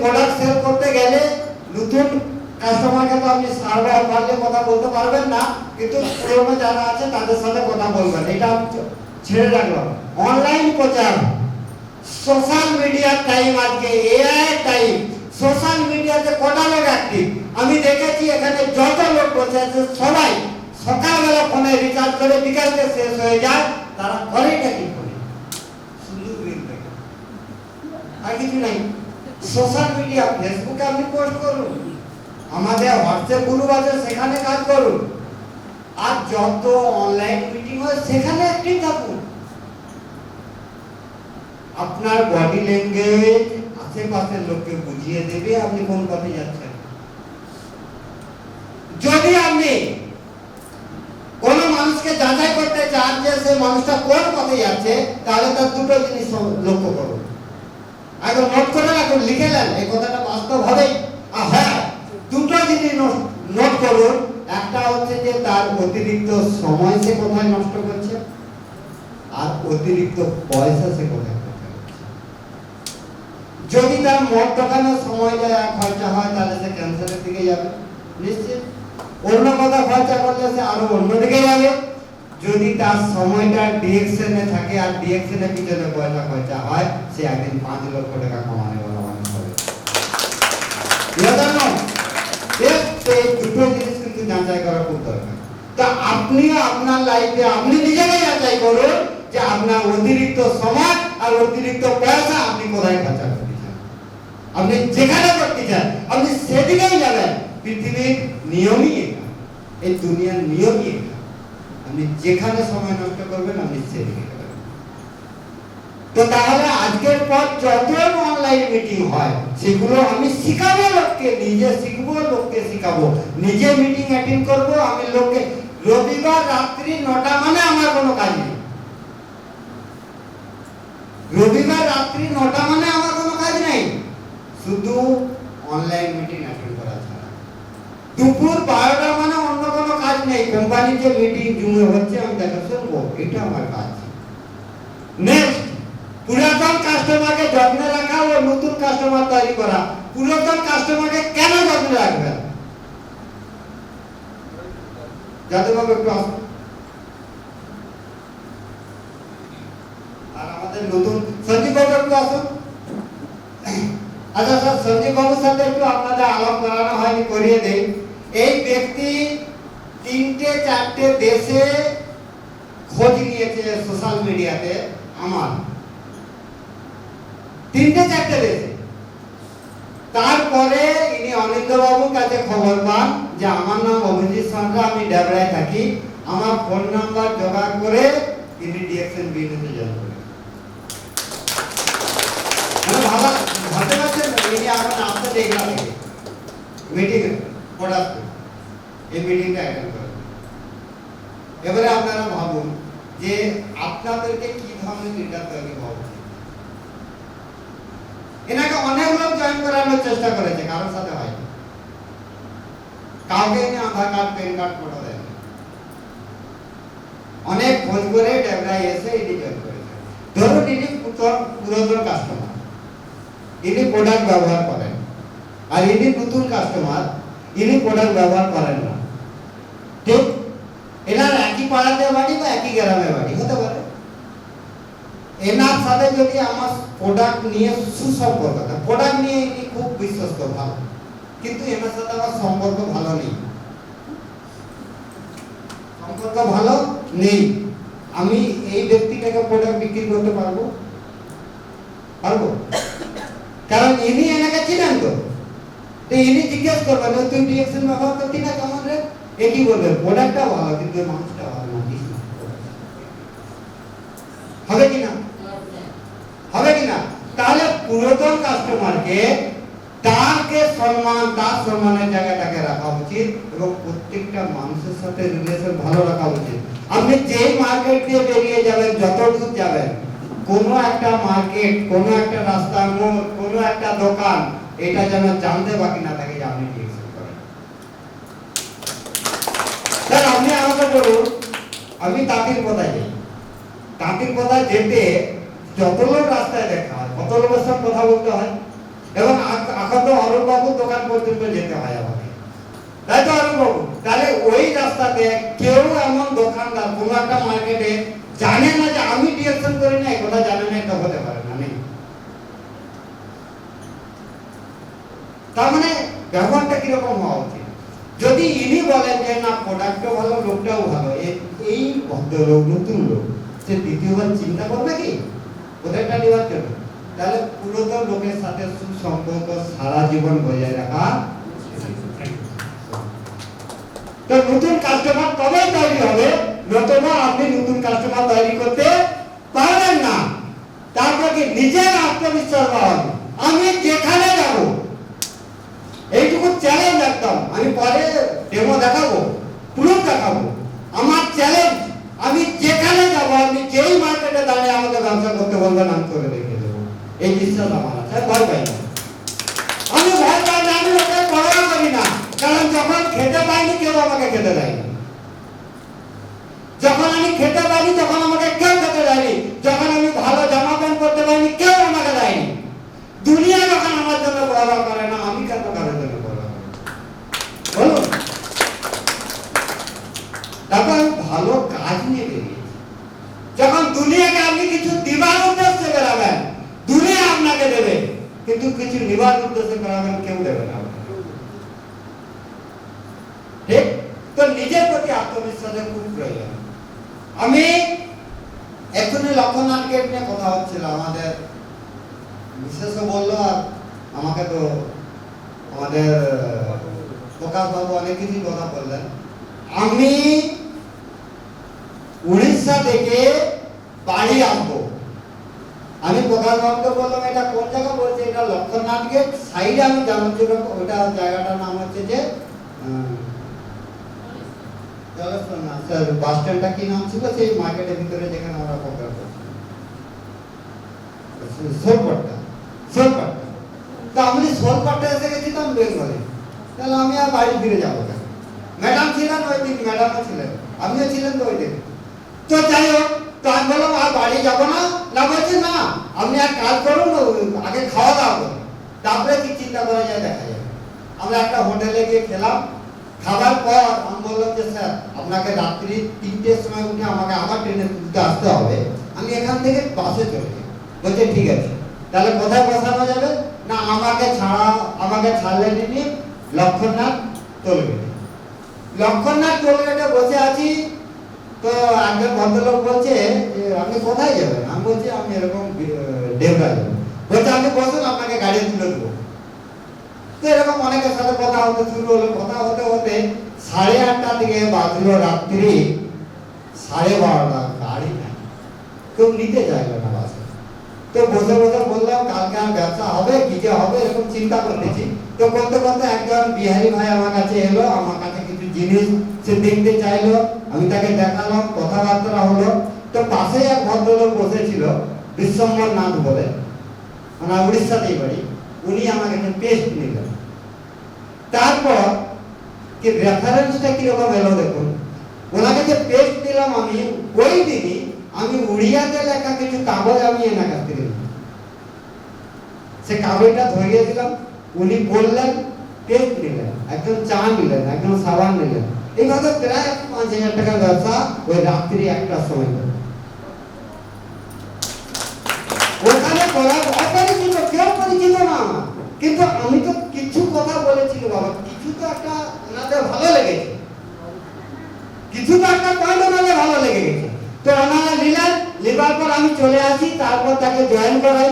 Product sell করতে গেলে নতুন কাস্টমারকে তো আপনি সার্ভার পারলে কথা বলতে পারবেন না, কিন্তু পুরনো যারা আছে তাদের সাথে কথা বলবেন, এটা আমি ছেড়ে রাখলাম। অনলাইন প্রচার, সোশ্যাল মিডিয়ার টাইম, আজকে এআই টাইম। সোশ্যাল মিডিয়াতে কটা লোক অ্যাক্টিভ আমি দেখেছি, এখানে যত লোক বসে আছে সবাই সকালবেলা ফোনে রিচার্জ করে বিকালে শেষ হয়ে যায়, তারা করেটা কি করে? শুধু রিল দেখে, আর কিছু নাই। সোশ্যাল মিডিয়া, ফেসবুকে আপনি পোস্ট করুন, আমাদের হোয়াটসঅ্যাপ গ্রুপ আছে সেখানে কাজ করুন, আর যত অনলাইন মিটিং হয় সেখানে অ্যাক্টিভ থাকুন। আপনার বডি ল্যাঙ্গুয়েজ আশেপাশের লোককে বুঝিয়ে দেবে আপনি কোন পথে যাচ্ছেন। যদি আপনি কোন মানুষকে যাচাই করতে চান যে সে মানুষটা কোন পথে যাচ্ছে, তাহলে তার দুটো জিনিস লক্ষ্য করুন। আগে নোট করে রাখুন, লিখে নেন, এই কথাটা বাস্তব হবেই। আর হ্যাঁ, দুটো জিনিস নোট করুন। একটা হচ্ছে যে তার অতিরিক্ত সময় সে কোথায় নষ্ট করছে, আর অতিরিক্ত পয়সা সে কোথায় খরচা করছে। যদি তার মদ দোকানে সময় খরচা হয়, তাহলে সে ক্যান্সারের দিকে যাবে নিশ্চিত। অন্য কথা খরচা করলে সে আরো অন্যদিকে যাবে। যদি তার সময়টা ডিরেকশনে থাকে আর ডিরেকশনের পিছনে পয়সা খরচা হয়, সে একদিন 5 লক্ষ টাকা কামানো বলা মানুষ হবে। এই দুটো জিনিস কিন্তু যাচাই করা খুব দরকার। তা আপনিও আপনার লাইফে আপনি নিজেকে যাচাই করুন যে আপনার অতিরিক্ত সময় আর অতিরিক্ত পয়সা আপনি কোথায় খরচা করতে চান। আপনি যেখানে করতে চান আপনি সেদিকেই যাবেন। পৃথিবীর নিয়মই এটা, এই দুনিয়ার নিয়মই এটা। আপনি যেখানে সময় নষ্ট করবেন আপনি সেদিকে যাবেন। তো তাহলে আজকের পর যত অনলাইন মিটিং হয় সেগুলো আমি শিখাবো লোককে, নিজে শিখবো, লোককে শিখাবো, নিজে মিটিং অ্যাটেন্ড করবো আমি লোককে। রবিবার রাত্রি 9টা মানে আমার কোনো কাজ নেই। রবিবার রাত্রি 9টা মানে আমার কোনো কাজ নেই, শুধু অনলাইন মিটিং অ্যাটেন্ড করা ছাড়া। দুপুর 12টা মানে অন্য কোনো কাজ নেই, কোম্পানির যে মিটিং জুমে হচ্ছে আমি দেখা শুনবো, এটা আমার কাজ। নেক্সট, পুরাতন কাস্টমারকে যত্নে রাখা ও নতুন কাস্টমার তৈরি করা। পুরাতন কাস্টমারকে কেন যত্নে রাখবেন? যাদববাবু একটু আসুন। আর আমাদের নতুন সঞ্জীব বাবু একটু আসুন। আচ্ছা স্যার, সঞ্জীব বাবুর সাথে একটু আপনাদের আলাপ করানো হয়নি, করিয়ে দেই। এই ব্যক্তি 3-4টে দেশে খোঁজ নিয়েছে সোশ্যাল মিডিয়াতে, আমার 3-4টে দেশে। তারপরে ইনি অনিন্দ বাবুর কাছে খবর পান যে আমার নাম অভিজিৎ সান্দ্রা, আমি ডেবরায় থাকি, আমার ফোন নাম্বার জোগাড় করে তিনি ডিএকশন বিজনেসে জয়েন করেন। ভাবতে পারছেন, ইনি এখন আসতে দেখলাম মিটিং পড়াতে, এই মিটিংটা অ্যাটেন্ড করেন। এবারে আপনারা ভাবুন যে আপনাদেরকে কি ধরনের লিডার তৈরি হওয়া উচিত। এনাকে অনেক লোক জয়েন করানোর চেষ্টা করেছে, কারোর সাথে হয় কাউকে এনে আধার কার্ড, প্যান কার্ড ফটো দেন। অনেক খোঁজ করে ডেবরায় এসে ইনি জয়েন করেছে। ধরুন ইনি পুরাতন কাস্টমার, ইনি প্রোডাক্ট ব্যবহার করেন, আর ইনি নতুন কাস্টমার, ইনি প্রোডাক্ট ব্যবহার করেন না। ঠিক, এনার একই পাড়াতে বাড়ি বা একই গ্রামে বাড়ি হতে পারে। এনার সাথে যদি আমার প্রোডাক্ট নিয়ে সুসম্পর্ক থাকে, প্রোডাক্ট নিয়ে ইনি খুব বিশ্বস্ত, ভালো, কিন্তু এনার সাথে আমার সম্পর্ক ভালো নেই, সম্পর্ক ভালো নেই, আমি এই ব্যক্তিটাকে প্রোডাক্ট বিক্রি করতে পারবো? পারবো? কারণ ইনি এনাকে চিনেন তো ইনি জিজ্ঞেস করবেন তুই ডিএকশন ব্যবহার করতি না কেমন রে, একই বলবে প্রোডাক্টটা ভালো কিন্তু মানুষটা ভালো না। হবে কিনা? হবে কিনা? তাহলে পুরাতন কাস্টমারকে তাকে সম্মান, তার সম্মানের জায়গাটাকে রাখা উচিত এবং প্রত্যেকটা মানুষের সাথে রিলেশন ভালো রাখা উচিত। আপনি যেই মার্কেট দিয়ে বেরিয়ে যাবেন, যত দূর যাবেন, কোনো একটা মার্কেট, কোনো একটা রাস্তার মোড়, কোনো একটা দোকান, এটা যেন জানতে বাকি না থাকে যে আপনি ডিএকশন করেন। স্যার আপনি আমাকে বলুন, আমি তাঁতির কোথায় যাই, তাঁতির কোথায় যেতে যত লোক রাস্তায় দেখা হয়, কত লোকের সাথে কথা বলতে হয়, এবং এখন তো অরূপবাবুর দোকান পর্যন্ত যেতে হয় আমাকে, তাই তো অরূপবাবু? তাহলে ওই রাস্তাতে কেউ এমন দোকানদার কোনো একটা মার্কেটে জানে না যে আমি ডিরেকশন করি না, এই কথা জানে না, এটা হতে পারে না। নেই, তার মানে ব্যবহারটা কিরকম হওয়া উচিত? যদি ইনি বলেন যে না প্রোডাক্টও ভালো, লোকটাও ভালো, এই ভদ্রলোক নতুন লোক সে দ্বিতীয়বার চিন্তা করবে কি ওদেরটা নেওয়ার জন্য? তাহলে পুরাতন লোকের সাথে সুসম্পর্ক সারা জীবন বজায় রাখা। তো নতুন কাস্টমার তবেই তৈরি হবে, নতুবা আপনি নতুন কাস্টমার তৈরি করতে পারবেন না। তারপর কি নিজের আত্মবিশ্বাস বাড়াবে, আমি যেখানে যাব, এইটুকু চ্যালেঞ্জ একদম। আমি পরে ডেমো দেখাবো, প্রুফ দেখাবো, আমার চ্যালেঞ্জ, আমি যেখানে যাব, আপনি যেই মার্কেটে দাঁড়িয়ে আমাকে ব্যবসা করতে বলবেন আমি করে রেখে দেবো। এই বিশ্বাস আমার আছে, ভয় পাই না। আমি ভয় পাই না, আমি ওকে পড়াও করি না, কারণ যখন খেতে পাইনি কেউ আমাকে খেতে দেয়নি। যখন আমি খেতে পাইনি তখন আমাকে কেউ খেতে দেয়নি। যখন আমি ভালো জামা প্যান্ট করতে পারিনি কেউ আমাকে দেয়নি। দুনিয়া যখন আমার জন্য পড়া করে না, আমি কেন কারোর জন্য পড়া বলুন? তারপর আমি ভালো কাজ নিয়ে বেরিয়েছি। যখন দুনিয়াকে আপনি কিছু দিবার উদ্দেশ্যে বেরাবেন, দুনিয়া আপনাকে দেবে, কিন্তু কিছু নিবার উদ্দেশ্যে বেরাবেন, কেউ দেবে না। ঠিক তো? নিজের প্রতি আত্মবিশ্বাসের খুব প্রয়োজন। আমি এখনই লক্ষণনাথকে নিয়ে কথা হচ্ছিল, আমাদের বিশেষ বললো, আর আমাকে তো আমাদের প্রকাশ বাবু অনেক কিছু কথা বললেন। আমি উড়িষ্যা থেকে বাড়ি আসবো, আমি প্রকাশ বাবুকে বললাম এটা কোন জায়গা? বলছে এটা লক্ষণনাথ গেট সাইডে। আমি জানার জন্য ওটা জায়গাটার নাম হচ্ছে যে বাস স্ট্যান্ডটা কি নাম ছিল সেই মার্কেটের ভিতরে যেখানে আমরা প্রকার করছি, সোলপাট্টা। তো আমি সোলপাট্টা এসে গেছিলাম বেঙ্গলে। তাহলে আমি আর বাড়ি ফিরে যাবো কেন? ম্যাডাম ছিলেন ওই দিন, ম্যাডামও ছিলেন, আপনিও ছিলেন তো ওই দিন। তো যাই হোক, তো আমি বললাম আর বাড়ি যাবো না। না, বলছি না, আপনি এক কাজ করুন, আগে খাওয়া দাওয়া করুন, তারপরে কি চিন্তা করা যায় দেখা যাবে। আমরা একটা হোটেলে গিয়ে খেলাম। খাবার পর আমি বললাম যে স্যার আপনাকে রাত্রি 3টের সময় উঠে আমাকে আমার ট্রেনে তুলতে আসতে হবে, আমি এখান থেকে বাসে চলে যাই। বলছে ঠিক আছে। তাহলে কোথায় বসানো যাবে? না, আমাকে ছাড়লে তিনি লক্ষণনাথ টোলগেটে। লক্ষণনাথ টোলগেটে বসে আছি। তো একজন ভদ্রলোক বলছে যে আপনি কোথায় যাবেন? আমি বলছি আমি এরকম দেবরা যাবো। বলছে আপনি বসুন, আপনাকে গাড়ি তুলে দেবো। তো এরকম অনেকের সাথে কথা হতে শুরু হলো। কথা হতে হতে 8:30 থেকে বাজলো রাত্রি 12:30। গাড়ি নাই, কেউ নিতে চাইলো না বাসে। তো বসে বসে বললাম কালকে আর ব্যবসা হবে কি যে হবে, এরকম চিন্তা করতেছি। তো করতে করতে একজন বিহারি ভাই আমার কাছে এলো, আমার কাছে কিছু জিনিস সে দেখতে চাইলো, আমি তাকে দেখালাম, কথাবার্তা হলো। তো পাশে এক ভদ্রলোক বসেছিল, বিশ্বম্বর নাথ বলে, মানে উড়িষ্যাতেই বাড়ি। উনি আমাকে পেস্ট নিলেন। তারপর কি রেফারেন্সটা কিরকম এলো দেখুন। ওনাকে যে পেস্ট দিলাম আমি, ওই দিনই আমি উড়িয়াতে লেখা কিছু কাগজ আমি এনার কাছ থেকে নিলাম। সে কাগজটা ধরিয়ে দিলাম, উনি বললেন, পেস্ট নিলেন, একজন চা নিলেন, একজন সাবান নিলেন। এইভাবে প্রায় 5,000 টাকার ব্যবসা ওই রাত্রি 1টার সময় করে। ওখানে করার অপরিচিত, কেউ পরিচিত না আমার, কিন্তু আমি তো কিছু কথা বলেছিল বাবা, কিছু তো একটা ওনাদের ভালো লেগেছে, কিছু তো একটা পয়েন্ট ওনাদের ভালো লেগে গেছে। তো ওনারা নিলেন, নেবার পর আমি চলে আসি। তারপর তাকে জয়েন করাই।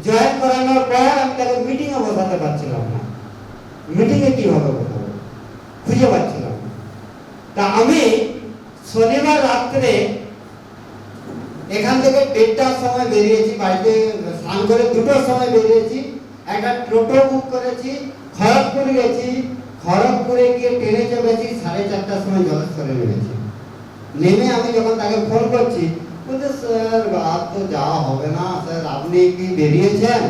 জয়েন করানোর পর আমি তাকে মিটিংয়ে বসাতে পারছিলাম না। মিটিংয়ে কিভাবে বসাবো খুঁজে পাচ্ছিলাম না। তা আমি শনিবার রাত্রে এখান থেকে 1:30টার সময় বেরিয়েছি, বাড়িতে স্নান করে 2টোর সময় বেরিয়েছি। একটা টোটো বুক করেছি, খড়গপুর গেছি। খড়গপুরে গিয়ে ট্রেনে চেপেছি, 4:30টার সময় জলেশ্বরে নেমেছি। নেমে আমি যখন তাকে ফোন করছি, বলছে স্যার রাত তো যাওয়া হবে না স্যার, আপনি কি বেরিয়েছেন?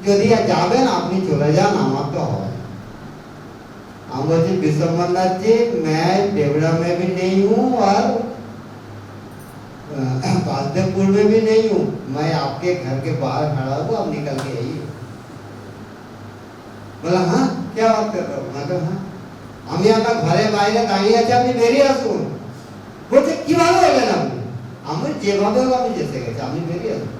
যদি যাবেন আপনি চলে যান, আমার তো হবে। আমি বলছি विश्वम्बर नाथ जी, मैं देवरा में भी नहीं हूँ और वासुदेवपुर में भी नहीं हूँ, मैं आपके घर के बाहर खड़ा हूँ, आप निकल के आइए। বলে হ্যাঁ কে বাত কর রহে হো? मैं कहा हाँ আমি আমার ঘরে বাইরে দাঁড়িয়ে আছি, আপনি বেরিয়ে আসুন। বলছে কিভাবে এলেন আপনি? আমি যেভাবে হোক আমি যেতে গেছি, আপনি বেরিয়ে আসুন।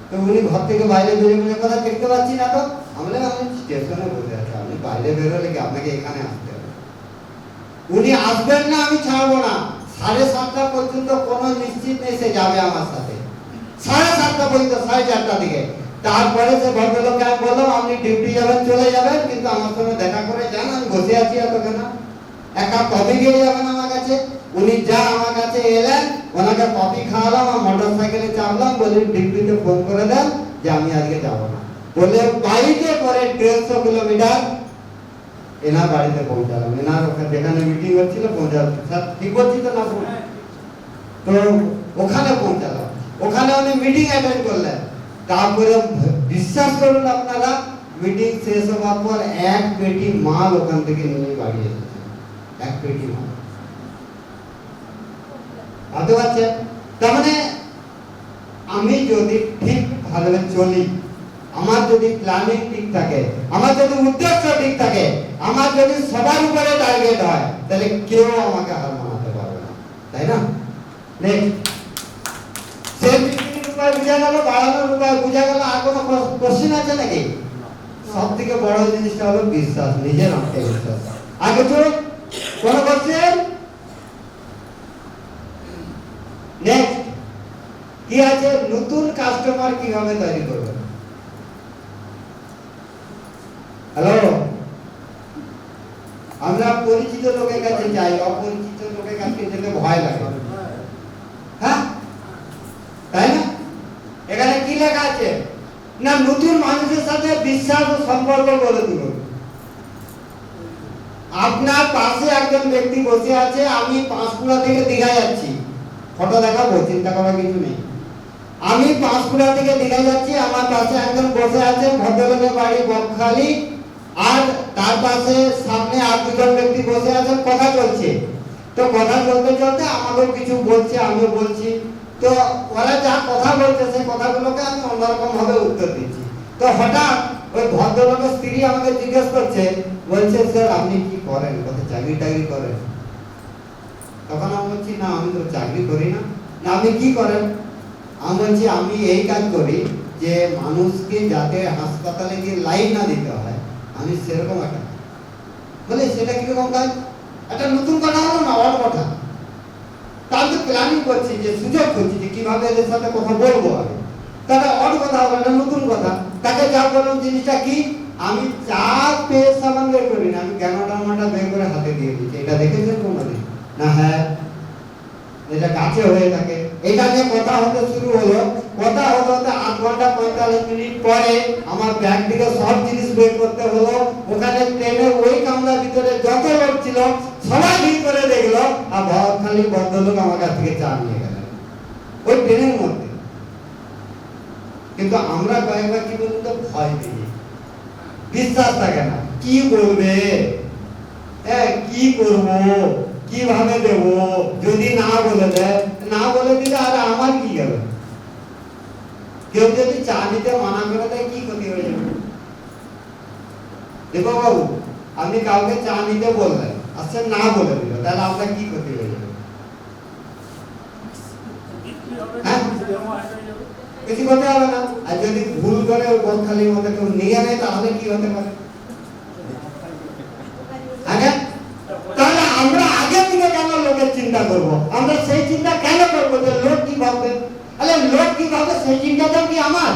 তো উনি ঘর থেকে বাইরে বেরিয়ে বলে কথা দেখতে পাচ্ছি না তো। আমি বললাম আমি স্টেশনে বসে আছি, আপনি বাইরে বেরোলে কি আপনাকে এখানে আসতে হবে? উনি আসবেন না, আমি ছাড়বো না। 7:30 পর্যন্ত কোনো নিশ্চিত নেই সে যাবে আমার সাথে। 7:30 পর্যন্ত, 4:30 দিকে। তারপরে সে ভদ্রলোককে আমি বললাম আপনি ডিউটি যাবেন চলে যাবেন, কিন্তু আমার সঙ্গে দেখা করে যান, আমি বসে আছি এতক্ষণ। এক কাপ কফি খেয়ে যাবেন আমার কাছে। উনি যা আমার কাছে এলেন, ওনাকে কফি খাওয়ালাম, আর মোটর সাইকেলে চাপলাম, বলি ডিউটিতে ফোন করে দেন যে আমি আজকে যাবো না। বলে বাড়িতে করে 150 কিলোমিটার এনার বাড়িতে পৌঁছালাম। এনার ওখানে যেখানে মিটিং হচ্ছিল পৌঁছালাম। স্যার ঠিক বলছি তো না? তো ওখানে পৌঁছালাম। ওখানে উনি মিটিং অ্যাটেন্ড করলেন। তারপরে বিশ্বাস করুন আপনারা, মিটিং শেষ হওয়ার পর এক পেটি মাল ওখান থেকে নিয়ে বাড়ি এসেছে। এক পেটি মাল। ভাবতে পারছেন? তার মানে আমি যদি ঠিক ভাবে চলি, আমার যদি প্ল্যানিং ঠিক থাকে, আমার যদি উদ্দেশ্য ঠিক থাকে, আমার যদি সবার উপরে টার্গেট হয়, তাহলে কেউ আমাকে হার মানাতে পারবে না, তাই না? সেই উপায় বুঝা গেল, বাড়ানোর উপায় বুঝা গেল। আর কোনো কোশ্চেন আছে নাকি? সব থেকে বড় জিনিসটা হলো বিশ্বাস, নিজের আত্মবিশ্বাস। আগে চলুন, কোনো কোশ্চেন? নেক্সট কি আছে? নতুন কাস্টমার কিভাবে তৈরি করবেন? হ্যালো, আমরা পরিচিত লোকের কাছে যাই, অপরিচিত লোকের কাছে যেতে ভয় লাগে, হ্যাঁ তাই না? এখানে কি লেখা আছে না, নতুন মানুষের সাথে বিশ্বাস ও সম্পর্ক গড়ে তুলুন। আপনার পাশে একজন ব্যক্তি বসে আছে, আমি পাঁশকুড়া থেকে দীঘা যাচ্ছি, ফটো দেখাবো, চিন্তা করার কিছু নেই। আমি পাঁশকুড়া থেকে দীঘা যাচ্ছি, আমার পাশে একজন বসে আছে, ভদ্রলোকের বাড়ি বকখালি, আর তার পাশে সামনে আর দুজন ব্যক্তি বসে আছেন, কথা চলছে। তো কথা চলতে চলতে আমাকেও কিছু বলছে, আমিও বলছি। তো ওরা যা কথা বলছে সেই কথাগুলোকে আমি অন্যরকম ভাবে উত্তর দিচ্ছি। তো হঠাৎ ওই ভদ্রলোকের স্ত্রী আমাকে জিজ্ঞেস করছে, বলছে স্যার আপনি কি করেন? বলছে চাকরি টাকরি করেন? তখন আমি বলছি না আমি তো চাকরি করি না। না আপনি কি করেন? আমি বলছি আমি এই কাজ করি যে মানুষকে যাতে হাসপাতালে গিয়ে লাইন না দিতে হয়, আমি সেরকম একটা। বলে সেটা কিরকম কাজ? একটা নতুন কথা হলো না, অড কথা। তাহলে প্ল্যানিং করছি, যে সুযোগ করছি যে কিভাবে এদের সাথে কথা বলবো আমি। তাহলে অড কথা হবে না, নতুন কথা। তাকে যা বললাম জিনিসটা কি, আমি চা পেয়ে সাবান বের করি না, আমি জ্ঞানটা বের করে হাতে দিয়ে দিচ্ছি। এটা দেখেছেন কোনোদিন? না। হ্যাঁ, এটা কাছে হয়ে থাকে। এটা নিয়ে কথা হতে শুরু হলো, কথা হতে হতে 8 ঘন্টা 45 মিনিট পরে আমার ব্যাগ থেকে সব জিনিস বের করতে হলো। ওখানে ট্রেনের ওই কামরার ভিতরে যত লোক ছিল সবাই ভিড় করে দেখলো, আর খালি ভদ্রলোক আমার কাছ থেকে চা নিয়ে গেলেন ওই ট্রেনের মধ্যে। কিন্তু আমরা কয়েকবার কি বলুন তো, ভয় পেয়ে, বিশ্বাস থাকে না। কি বলবে, হ্যাঁ কি করবো, কিভাবে দেব, যদি না বলে দেয়, না বলে দিলে আর আমার কি গেল? কেউ যদি চা দিতে মানা করে দেয় কি ক্ষতি হয়ে যাবে? দেখো বাবু, আপনি কাউকে চা নিতে বললেন, আচ্ছা না বলে দিল, তাহলে আপনার কি ক্ষতি হয়ে যাবে? কিছু করতে হবে না। আর যদি ভুল করে ওই বকখালির মধ্যে কেউ নিয়ে নেয়, তাহলে কি হতে পারে? তাহলে আমরা আগে থেকে কেন লোকের চিন্তা করব? আমরা সেই চিন্তা কেন করবো যে লোক কি ভাববে? আরে লোক কি ভাববে সেই চিন্তাটা কি আমার?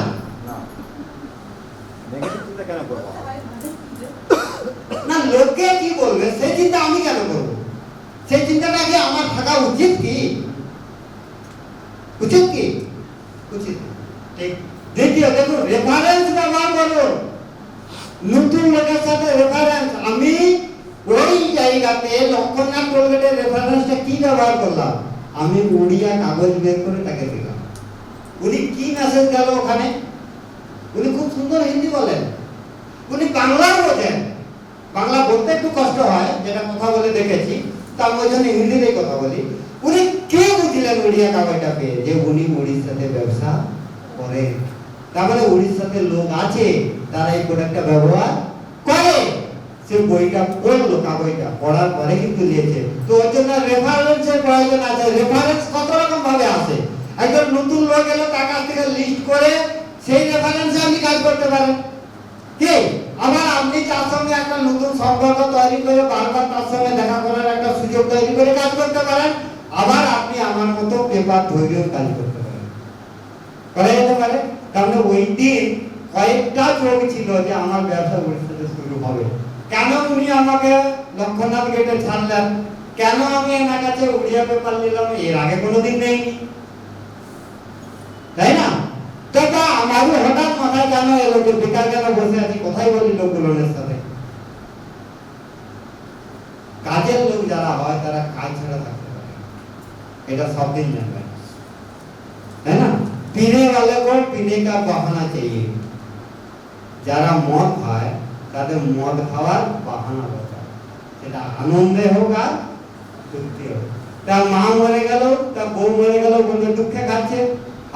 না, লোকে কি বলবে সেই চিন্তা আমি কেন করব? সেই চিন্তাটা কি আমার থাকা উচিত কি? উচিত কি? উচিত। ঠিক। দ্বিতীয় দেখুন, রেফারেন্স ব্যবহার করুন। নতুন লোকের সাথে রেফারেন্স। আমি ওই জায়গাতে লক্ষণনাথ টোলগেটের রেফারেন্সটা কি ব্যবহার করলাম? আমি উড়িয়া কাগজ বের করে তাকে দিলাম। উনি কি মেসেজ গেল ওখানে? উনি খুব সুন্দর হিন্দি বলেন, উনি বাংলাও বোঝেন। বাংলা বলতে একটু কষ্ট হয়, যেটা কথা বলে দেখেছি, তার ওই জন্য হিন্দিতেই কথা বলি। উনি কে বুঝলেন উড়িয়া কাগজটা পেয়ে? যে উনি উড়িষ্যাতে ব্যবসা করে। তার মানে উড়িষ্যাতে লোক আছে, তারা এই প্রোডাক্টটা ব্যবহার করে সে বইটা পড়লো, বইটা পড়ার পরে কিন্তু লিখেছে। তো ওর জন্য রেফারেন্সের প্রয়োজন আছে। রেফারেন্স কত রকম ভাবে আছে। একজন নতুন লোক এলো, তার কাছ থেকে লিস্ট করে সেই রেফারেন্সে আপনি কাজ করতে পারেন। কি আবার আপনি তার সঙ্গে একটা নতুন সম্পর্ক তৈরি করে বারবার তার সঙ্গে দেখা করার একটা সুযোগ তৈরি করে কাজ করতে পারেন। আবার আপনি আমার মতো পেপার ধৈর্য কাজ করতে পারেন, করা যেতে পারে। কারণ ওই দিন কয়েকটা যোগ ছিল যে আমার ব্যবসা ভবিষ্যতে শুরু হবে। কেন উনি আমাকে লক্ষ্যনাথ গেটে ছাড়লেন, কেন আমি এনার কাছে উড়িয়া পেপার নিলাম, এর আগে কোনোদিন নেইনি, তাই না? তো আমারও হঠাৎ মাথায় কেন এলো যে বেকার কেন বসে আছি, কোথায় বলি লোকগুলোর সাথে। কাজের লোক যারা হয় তারা কাজ ছাড়া থাকতে পারে, এটা সব দিন জানবেন, তাই না? पीने वाले को पीने का बहाना चाहिए। যারা মদ খায় তাদের মদ খাওয়ার বাহানা দরকার, সেটা আনন্দে হোক আর দুঃখে হোক। তার মা মরে গেল, তার বউ মরে গেল বলতে দুঃখে খাচ্ছে,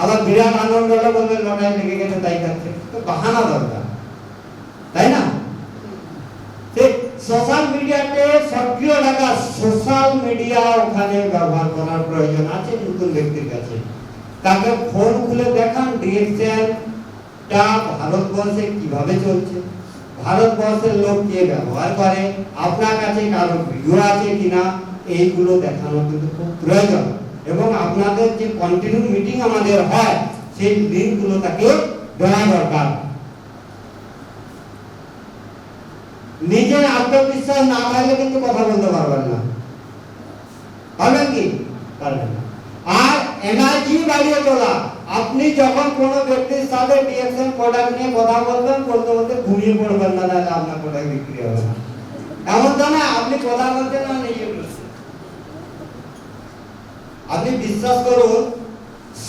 আবার বিরাট আনন্দ হলো বলতে লড়াই লেগে গেছে তাই খাচ্ছে। তো বাহানা দরকার, তাই না? সোশ্যাল মিডিয়াতে সক্রিয় থাকা, সোশ্যাল মিডিয়া ওখানে ব্যবহার করার প্রয়োজন আছে নতুন ব্যক্তির কাছে। তাকে ফোন খুলে দেখান ডিরেকশনটা ভারতবর্ষে কিভাবে চলছে, ভারতবর্ষের লোক কে ব্যবহার করে, আপনার কাছে কারো ভিডিও আছে কিনা, এইগুলো দেখানো কিন্তু খুব প্রয়োজন। এবং আপনাদের যে কন্টিনিউ মিটিং আমাদের হয় সেই লিঙ্কগুলো তাকে দেওয়া দরকার। নিজের আত্মবিশ্বাস না থাকলে কিন্তু কথা বলতে পারবেন না, পারবেন কি? পারবেন না। আর এনার্জি বাড়িয়ে তোলা, আপনি যখন কোনো ব্যক্তির সাথে ডিএক্সএন প্রোডাক্ট নিয়ে কথা বলবেন, বলতে বলতে ঘুমিয়ে পড়বেন না, তাহলে আপনার প্রোডাক্ট বিক্রি হবে না। এমন তো না আপনি কথা বলছেন না নিজে বলছেন। আপনি বিশ্বাস করুন,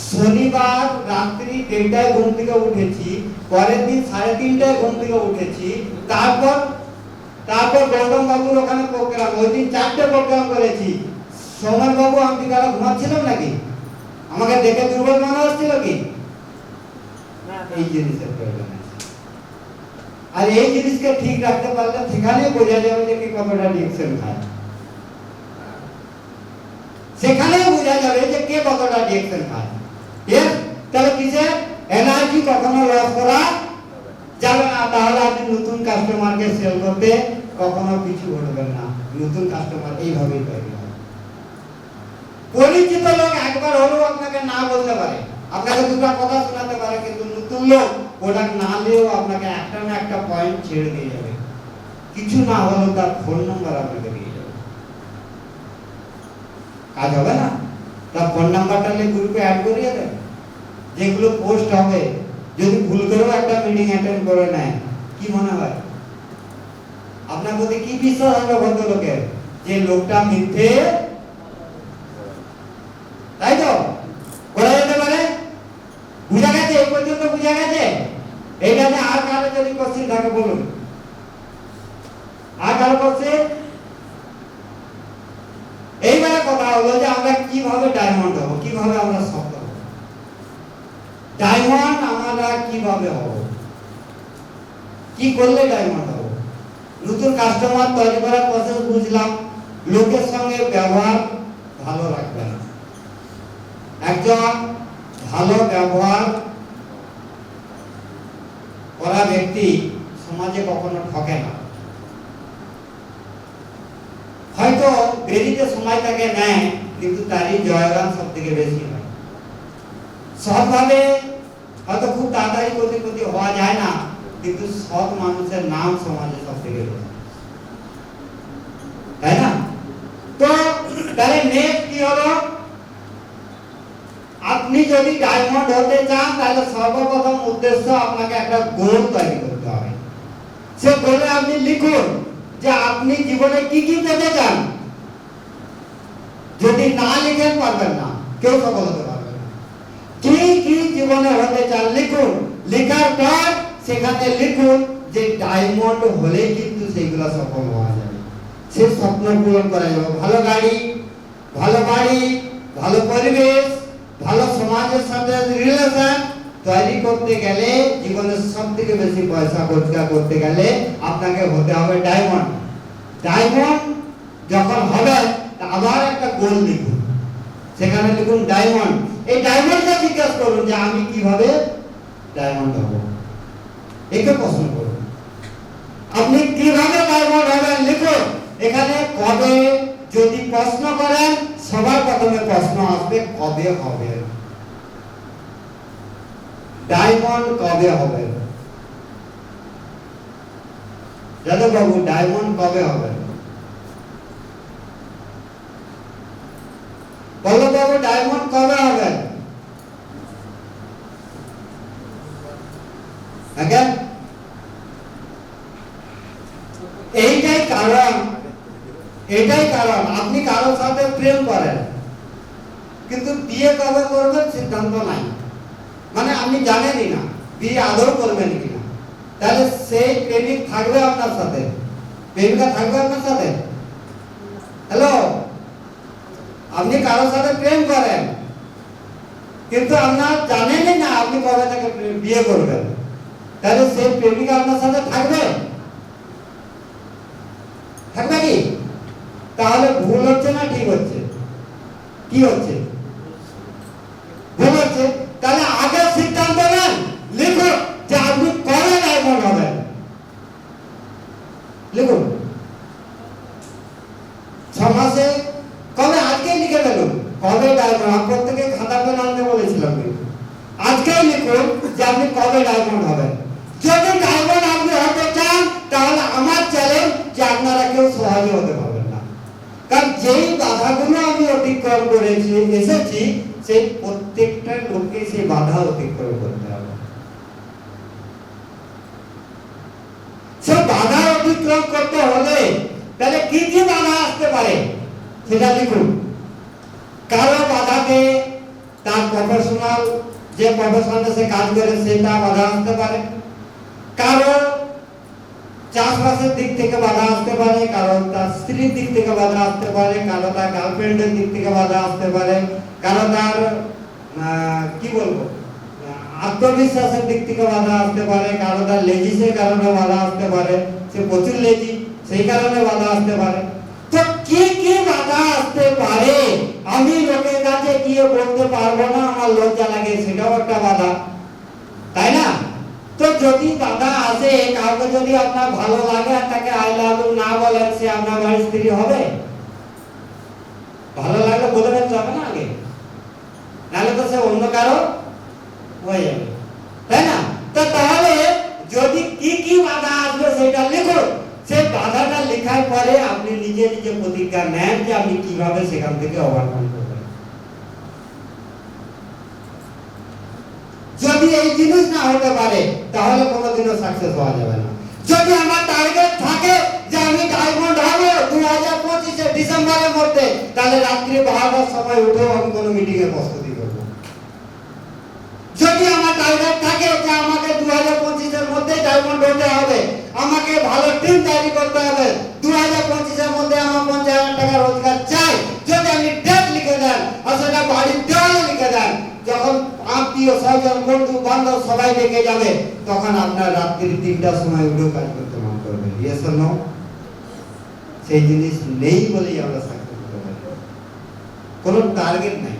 শনিবার রাত্রি 1:30টায় ঘুম থেকে উঠেছি, পরের দিন 3:30টায় ঘুম থেকে উঠেছি, তারপর গৌতম বাবুর ওখানে প্রোগ্রাম, ওই দিন 4টে প্রোগ্রাম করেছি। সোমেন বাবু আমি কারা ঘুমাচ্ছিলাম নাকি? আমাকে দেখে দুর্বল মনে হচ্ছিল কি? এই জিনিসের প্রয়োজন আছে। আর এই জিনিসকে ঠিক রাখতে পারলে সেখানে বোঝা যাবে যে কে কতটা ডিএকশন খায়, সেখানে বোঝা যাবে যে কে কতটা ডিএকশন খায়। তাহলে কিসের এনার্জি কখনো লস করা যাবে না। তাহলে আপনি নতুন কাস্টমারকে সেল করতে কখনো কিছু ঘটবেন না। নতুন কাস্টমার এইভাবেই তৈরি হয়। পরিচিত লোক একবার হলেও আপনাকে না বলতে পারে, আপনাকে দুটো কথা শোনাতে পারে, কিন্তু নতুন লোক ওটা না নিলেও আপনাকে একটা না একটা পয়েন্ট ছেড়ে দিয়ে যাবে। কিছু না হলেও তার ফোন নাম্বার আপনাকে দিয়ে যাবে। কাজ হবে না? তার ফোন নাম্বারটা নিয়ে গ্রুপে অ্যাড করিয়ে দেন। যেগুলো পোস্ট হবে, যদি ভুল করেও একটা মিটিং অ্যাটেন্ড করে নেয়, কি মনে হয় আপনার প্রতি কি বিশ্বাস হবে ভদ্রলোকের? যে লোকটা মিথ্যে, তাই তো করা যেতে পারে। বুঝা গেছে? এই পর্যন্ত বুঝা গেছে? এইটাতে আর কারো যদি কোশ্চেন থাকে বলুন। আর কারো কোশ্চেন? এইবারে কথা হলো যে আমরা কিভাবে ডায়মন্ড হবো, কিভাবে আমরা সফল হবো। ডায়মন্ড আমরা কিভাবে হব, কি করলে ডায়মন্ড হব? নতুন কাস্টমার তৈরি করার প্রসেস বুঝলাম। লোকের সঙ্গে ব্যবহার ভালো রাখবেন। একজন ভালো ব্যবহার করা ব্যক্তি সমাজে কখনো ঠকে না। হয়তো দেরিতে সময় তাকে নেয়, কিন্তু তারই জয়গান সব থেকে বেশি হয়। সৎভাবে হয়তো খুব তাড়াতাড়ি কোটি হওয়া যায় না, কিন্তু সৎ মানুষের নাম সমাজে সব থেকে বেশি, তাই না? তো তাহলে নেক্সট কি হলো? আপনি যদি ডায়মন্ড হতে চান তাহলে সর্বপ্রথম উদ্দেশ্য আপনাকে একটা গোল তৈরি করতে হবে। সে গোলে আপনি লিখুন যে আপনি জীবনে কি কি পেতে চান। যদি না লিখেন পারবেন না, কেউ সফল হতে পারবে না। কি কি জীবনে হতে চান লিখুন। লেখার পর সেখানে লিখুন যে ডায়মন্ড হলে কিন্তু সেইগুলো সফল হওয়া যাবে, সে স্বপ্ন পূরণ করা যাবে। ভালো গাড়ি, ভালো বাড়ি, ভালো পরিবেশ, ভালো সমাজের সাথে রিলেশন, তৈরি করতে গেলে, জীবনের সবথেকে বেশি পয়সা রোজগার করতে গেলে আপনাকে হতে হবে ডায়মন্ড। ডায়মন্ড যখন হবে আবার একটা গোল লিখুন, সেখানে লিখুন ডায়মন্ড। এই ডায়মন্ডটা জিজ্ঞাসা করুন যে আমি কিভাবে ডায়মন্ড হব, একে প্রশ্ন করুন। আপনি কিভাবে ডায়মন্ড হবেন লিখুন এখানে। কবে যদি প্রশ্ন করেন, সবার প্রথমে প্রশ্ন আসবে কবে হবে, ডায়মন্ড কবে হবে। যাদব বাবু ডায়মন্ড কবে হবে? বলো বাবু ডায়মন্ড কবে হবে? এটাই কারণ আপনি কারোর সাথে প্রেম করেন, কিন্তু বিয়ে কবে করবেন সিদ্ধান্ত নাই, মানে আপনি জানেনই না বিয়ে আদৌ করবেন কিনা। তাহলে সেই প্রেমিক থাকবে আপনার সাথে, প্রেমিকা থাকবে আপনার সাথে? হ্যালো, আপনি কারোর সাথে প্রেম করেন, কিন্তু আপনার জানেনই না আপনি কবে তাকে বিয়ে করবেন, তাহলে সেই প্রেমিকা আপনার সাথে থাকবে? থাকবে কি? তাহলে ভুল হচ্ছে না ঠিক হচ্ছে? কি হচ্ছে? ভুল হচ্ছে। তাহলে আগে সিদ্ধান্ত নেন, লিখুন যে আপনি কবে ডায়মন্ড হবেন, লিখুন 6 মাসে কবে, আজকেই লিখে ফেলুন কবে ডায়মন্ড। আমি প্রত্যেকে খাতা পেন আনতে বলেছিলাম, আজকেই লিখুন যে আপনি কবে ডায়মন্ড হবেন। যদি ডায়মন্ড আপনি হতে চান তাহলে আমার চ্যালেঞ্জ যে আপনারা কেউ সহজে হতে পারবেন না, কারণ যেই বাধাগুলো আমি অতিক্রম করেছি এসেছি, সেই প্রত্যেকটা লোককে সেই বাধা অতিক্রম করতে হবে। সেই বাধা অতিক্রম করতে হলে তাহলে কি কি বাধা আসতে পারে সেটা লিখুন। কারো বাধাতে তার প্রফেশনাল, যে প্রফেশনে সে কাজ করে সেটা বাধা আসতে পারে, কারো চাষবাসের দিক থেকে বাধা আসতে পারে, কারো তার স্ত্রীর দিক থেকে বাধা আসতে পারে, কারো তার গার্লফ্রেন্ডের দিক থেকে বাধা আসতে পারে, কারো তার কি বলবো আত্মবিশ্বাসের দিক থেকে বাধা আসতে পারে, কারো তার লেজিসের কারণে বাধা আসতে পারে, সে প্রচুর লেজি সেই কারণে বাধা আসতে পারে। তো কি কি বাধা আসতে পারে আমি লোকের কাছে গিয়ে বলতে পারবো না, আমার লজ্জা লাগে, সেটাও একটা বাধা, তাই না? তো যদি বাধা আসে, কাউকে যদি আপনার ভালো লাগে আর তাকে আই লাভ ইউ না বলেন, সে আপনার বাড়ির স্ত্রী হবে? ভালো লাগলে বলে দেন যাবে না আগে, নাহলে তো সে অন্য কারো হয়ে যাবে, তাই না? তো তাহলে যদি কি কি বাধা আসবে সেটা লিখুন। সেই বাধাটা লেখার পরে আপনি নিজে নিজে প্রতিজ্ঞা নেন যে আপনি কিভাবে সেখান থেকে ওভারকাম করবেন। যদি এই জিনিস না হতে পারে তাহলে কোনোদিনও সাকসেস হওয়া যাবে না। যদি আমার টার্গেট থাকে যে আমি ডায়মন্ড হব 2025 ডিসেম্বরের মধ্যে, তাহলে রাত্রি 12টার সময় উঠেও আমি কোনো মিটিং এর প্রস্তুতি করব। যদি আমার টার্গেট থাকে যে আমাকে 2025 এর মধ্যে ডায়মন্ড হতে হবে, আমাকে ভালো টিম তৈরি করতে হবে, 2025 এর মধ্যে আমার 50,000 টাকা রোজগার চাই, যদি আপনি ডেট লিখে দেন আর সেটা বাড়ির দেওয়ালে লিখে দেন, যখন আত্মীয় স্বজন বন্ধু বান্ধব সবাই দেখে যাবে, তখন আপনার রাত্রি 3টার সময় উঠেও কাজ করতে মন করবে। Yes or no? সেই জিনিস নেই বলেই আমরা সাকসেস হতে পারি। কোনো টার্গেট নাই,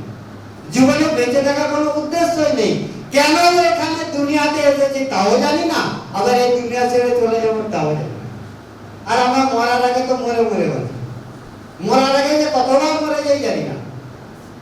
জীবনে বেঁচে থাকার কোনো উদ্দেশ্যই নেই। কেন এখানে দুনিয়াতে এসেছি তাও জানি না, আবার এই দুনিয়া ছেড়ে চলে যাবো তাও জানি না। আর আমরা মরার আগে তো মরে মরে বাঁচি, মরার আগে যে কতবার মরে যাই জানি না।